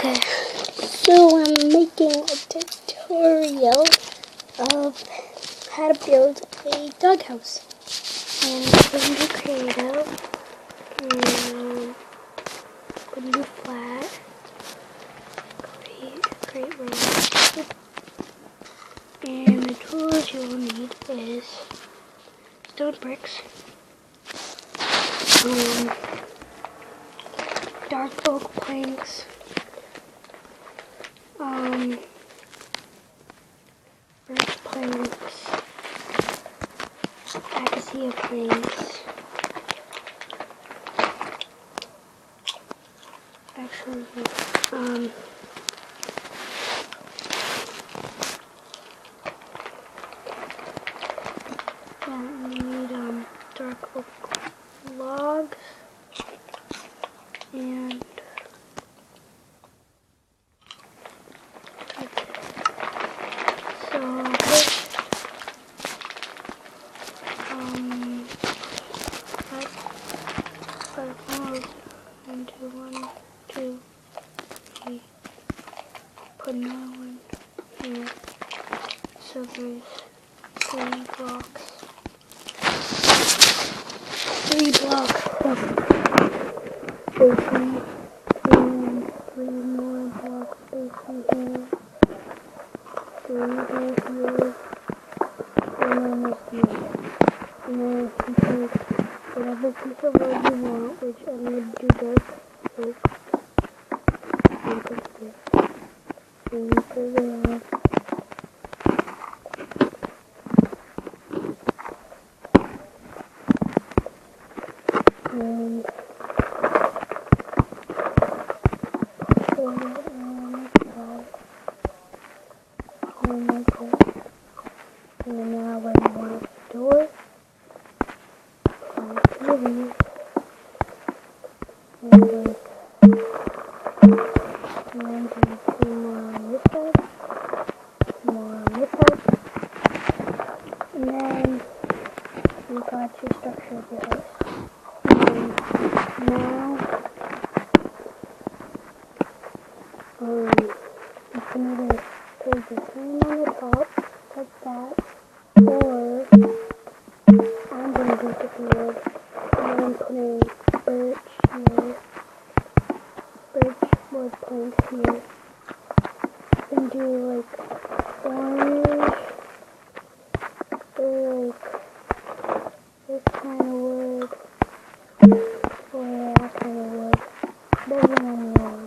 Okay, so I'm making a tutorial of how to build a doghouse. And I'm going to creative, and I'm going to do flat, create rows. And the tools you will need is stone bricks, dark oak planks, birch planks, acacia planks, then you need dark oak logs, and so five logs into 1, 2, 3. Put another one here. So there's 3 blocks. 3 blocks of spacing, and 3 more blocks spacing here. 3 here, and then this here. And then you can take whatever piece of wood you want, which I'm going to do dark oak, and put this. And you put it on. And and now when you want the door, and then do 2 more on this side, more on this side, and then you got your structure of your house. And now you can either put the frame on the top, like that, or I'm going to do different wood, and I'm putting birch here, birch wood planks here, and do like orange, or like this kind of wood, or that kind of wood, whatever one you want.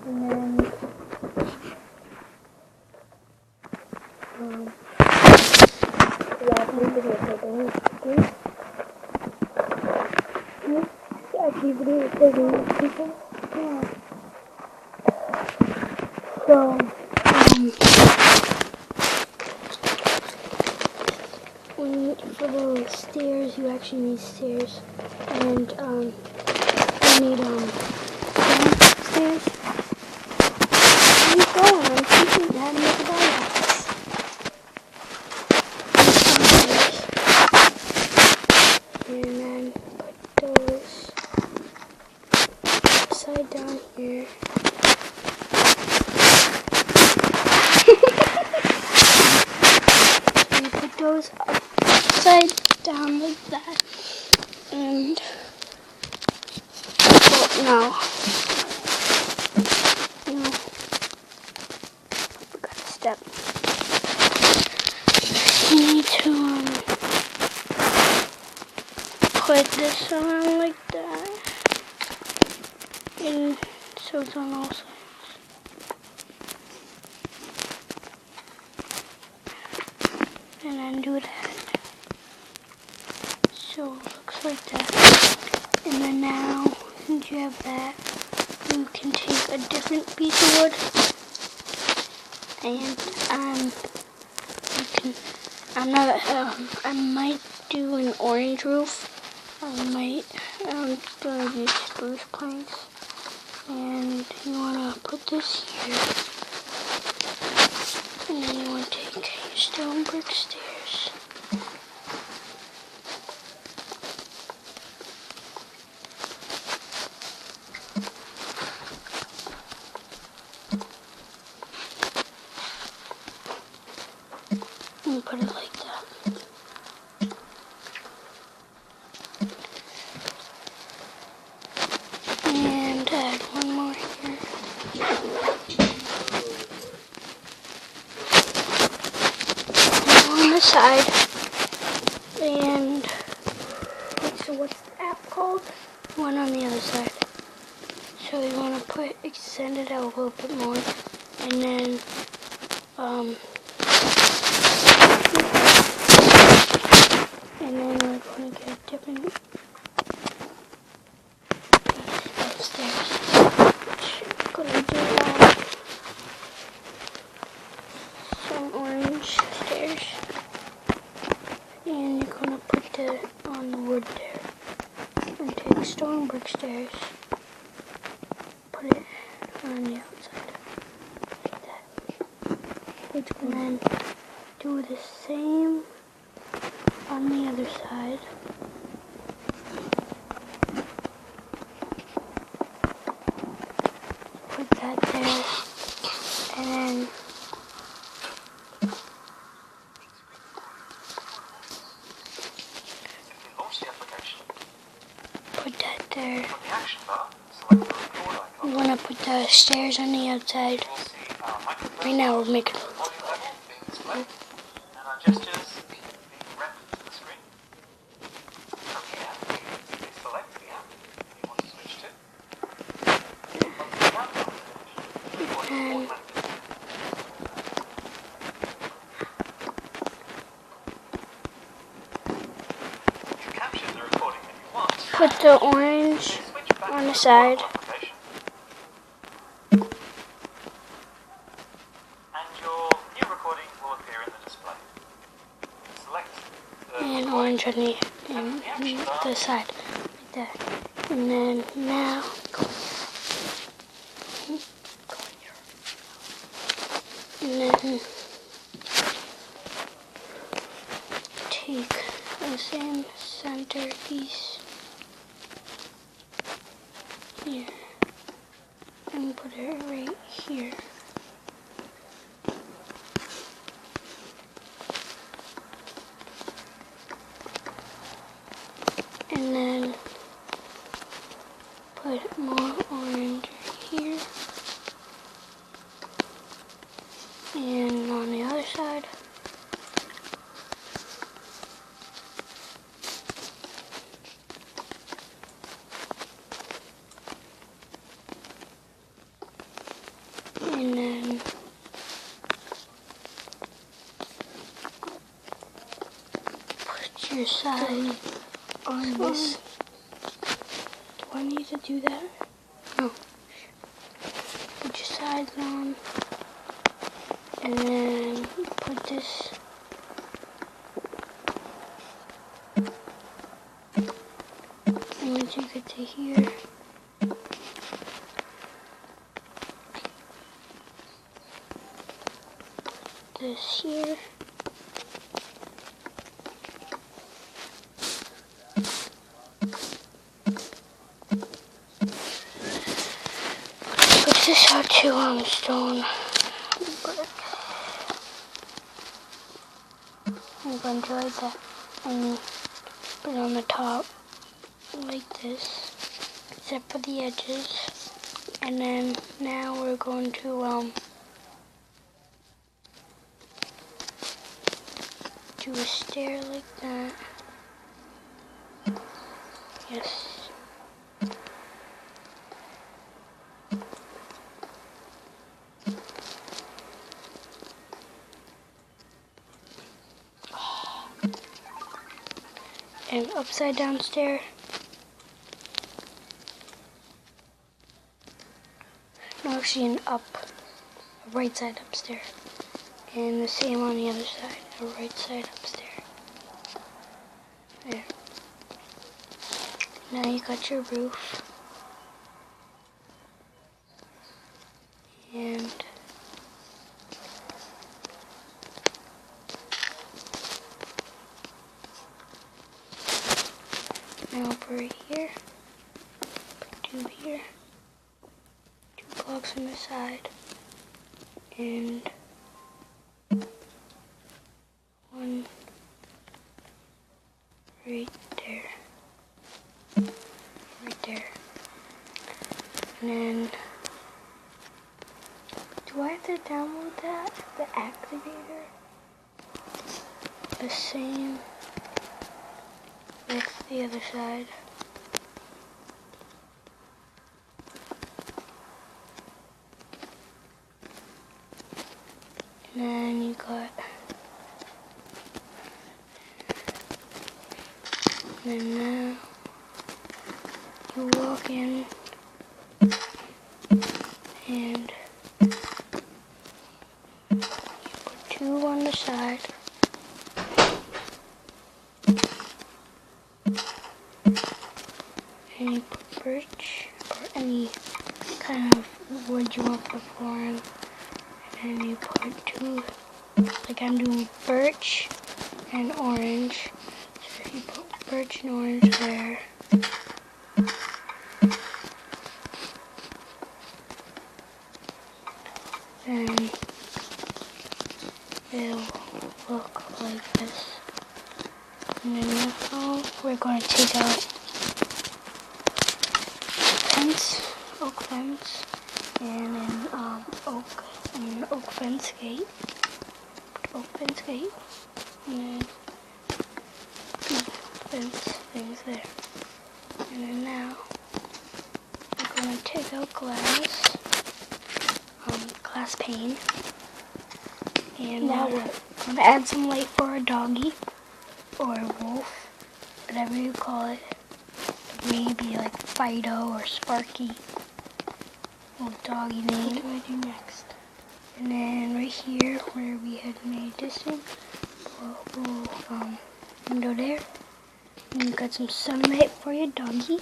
And then for the stairs, you actually need stairs, and you need stairs. Where you going? I'm teaching you how to make a doghouse. And then put those upside down here. And put those upside down like that. And no, forgot a step. You need to put this on like that, and so it's on all sides. And then do that. So it looks like that. And then now, since you have that, you can take a different piece of wood, and I might do an orange roof. I'm gonna use spruce planks, and you wanna put this here, and then you wanna take your stone brick stairs. put it like that. And add one more here. And on the side. And so what's the app called? One on the other side. So we want to extend it out a little bit more. And then we're going to get a different piece upstairs. I'm going to do some orange stairs. And you're going to put that on the wood there. And take stone brick stairs. Put it on the outside. Like that. And then do the same on the other side. Put that there. And then put that there. We want to put the stairs on the outside. Right now we're making put the orange on the side. And orange on the side. Like that. And then now and then take the same center piece here and put it right here. And then put more orange here. And on the other side. And then put your side on this. Do I need to do that? No. Put your sides on. And then put this. And once you get to here, this here. Put this out to stone brick. I'm going to like that and put it on the top like this, except for the edges. And then now we're going to do a stair like that. Yes. An upside down stair. No, actually a right side upstairs. And the same on the other side, a right side upstairs. There. Now you got your roof. And now over here, put two here, 2 blocks on the side, and 1 right there. Right there. And then, do I have to download that? The activator? The same with the other side. And then you got, and then now you walk in and you put 2 on the side. And you put birch or any kind of wood you want for flooring. And you put 2, like I'm doing birch and orange. So if you put birch and orange there. Then it'll look like this. And then now we're going to take out oak fence, and an oak fence gate, and then fence things there. And then now we're going to take out glass pane, and now we're going to add some light for a doggy or a wolf, whatever you call it. Maybe like Fido or Sparky. Little doggy name. What do I do next? And then right here where we had made this thing, a little window there. And you got some sunlight for your doggy.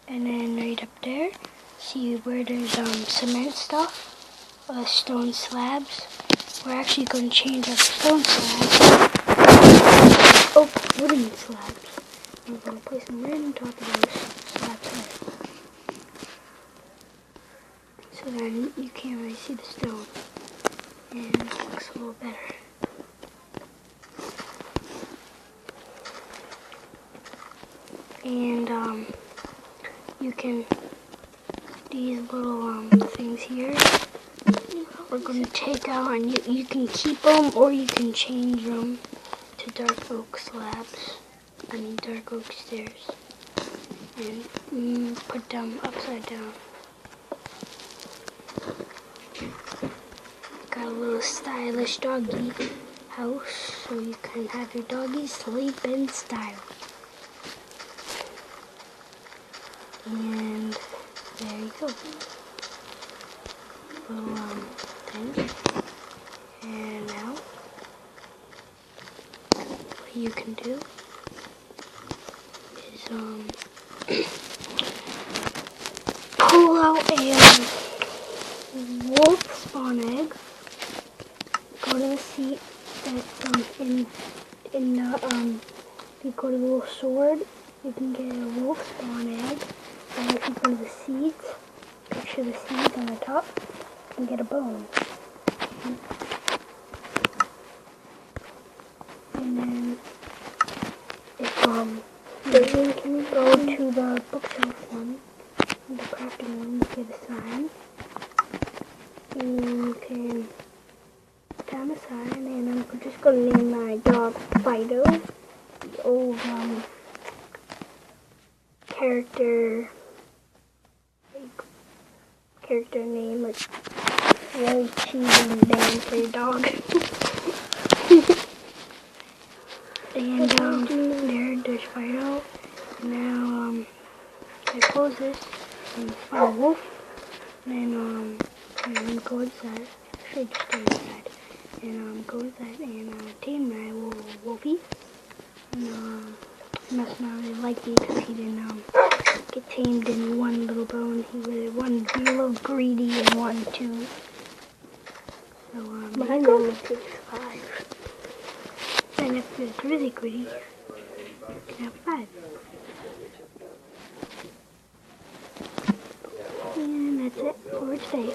And then right up there, see where there's cement stuff, stone slabs. We're actually going to change our stone slabs. Oh, wooden slabs. I'm going to place them right on top of those slabs there. So then you can't really see the stone. And it looks a little better. And you can, these little things here, we're going to take out, and you can keep them or you can change them to dark oak slabs. Dark oak stairs, and put them upside down. Got a little stylish doggy house, so you can have your doggy sleep in style. And there you go. Little thing. And now, what you can do pull out a wolf spawn egg, go to the seat that's in the if you go to the little sword, you can get a wolf spawn egg, and if you go to the seeds, picture the seeds on the top, you can get a bone. And then then you can go to the bookshelf one, the crafting one, you get a sign. And you can put down a sign, and I'm just going to name my dog Fido. The old character name, like really cheesy name for your dog. And there's Fido. Now I close this and find a wolf. And then go inside. Actually, just stay inside. And go inside and tame my little wolfie. And he must not really like me because he didn't get tamed in one little bone. He was one a little greedy and one too. So mine only takes 5. And if it's really greedy, you can have 5. And that's it for today.